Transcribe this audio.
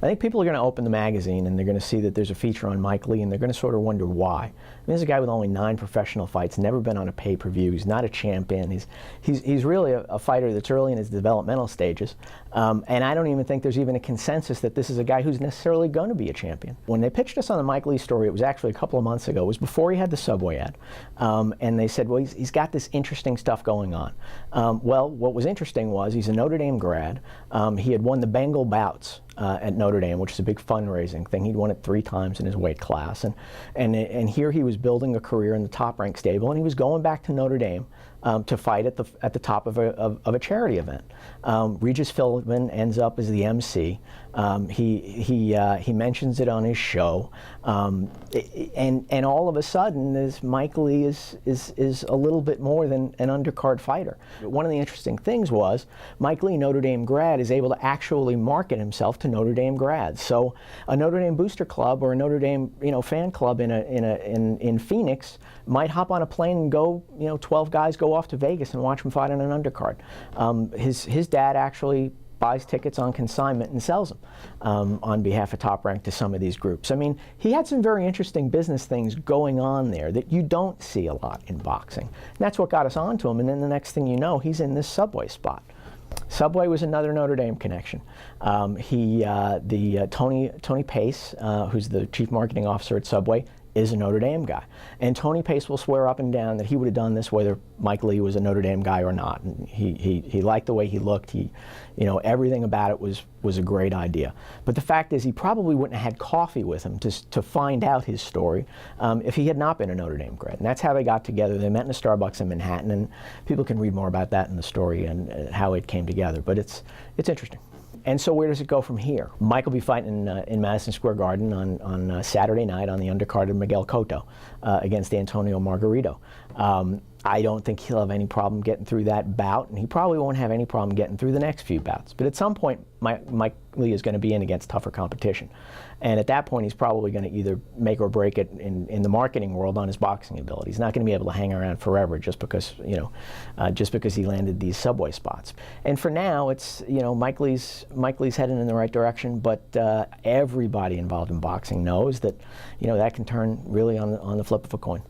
I think people are going to open the magazine and they're going to see that there's a feature on Mike Lee, and they're going to sort of wonder why. I mean, this is a guy with only 9 professional fights, never been on a pay-per-view. He's not a champion. He's really a fighter that's early in his developmental stages, and I don't even think there's even a consensus that this is a guy who's necessarily going to be a champion. When they pitched us on the Mike Lee story, it was actually a couple of months ago. It was before he had the Subway ad, and they said, well, he's got this interesting stuff going on. Well, what was interesting was he's a Notre Dame grad. He had won the Bengal bouts at Notre Dame, which is a big fundraising thing. He'd won it 3 times in his weight class, and here he was building a career in the top-ranked stable, and he was going back to Notre Dame to fight at the top of a charity event. Regis Philbin ends up as the MC. He mentions it on his show, and all of a sudden, this Mike Lee is a little bit more than an undercard fighter. One of the interesting things was Mike Lee, Notre Dame grad, is able to actually market himself to Notre Dame grads. So a Notre Dame booster club or a Notre Dame fan club in Phoenix might hop on a plane and go 12 guys go off to Vegas and watch him fight on an undercard. His dad actually buys tickets on consignment and sells them on behalf of Top Rank to some of these groups. I mean, he had some very interesting business things going on there that you don't see a lot in boxing. And that's what got us onto him, and then the next thing you know, he's in this Subway spot. Subway was another Notre Dame connection. Tony Pace, who's the chief marketing officer at Subway, is a Notre Dame guy. And Tony Pace will swear up and down that he would have done this whether Mike Lee was a Notre Dame guy or not. And he liked the way he looked. Everything about it was a great idea. But the fact is, he probably wouldn't have had coffee with him to find out his story if he had not been a Notre Dame grad. And that's how they got together. They met in a Starbucks in Manhattan, and people can read more about that in the story and how it came together. But it's interesting. And so where does it go from here? Mike will be fighting in Madison Square Garden on Saturday night on the undercard of Miguel Cotto against Antonio Margarito. I don't think he'll have any problem getting through that bout, and he probably won't have any problem getting through the next few bouts. But at some point, Mike Lee is going to be in against tougher competition. And at that point, he's probably going to either make or break it in the marketing world on his boxing ability. He's not going to be able to hang around forever just because he landed these Subway spots. And for now, it's Mike Lee's heading in the right direction. But everybody involved in boxing knows that that can turn really on the flip of a coin.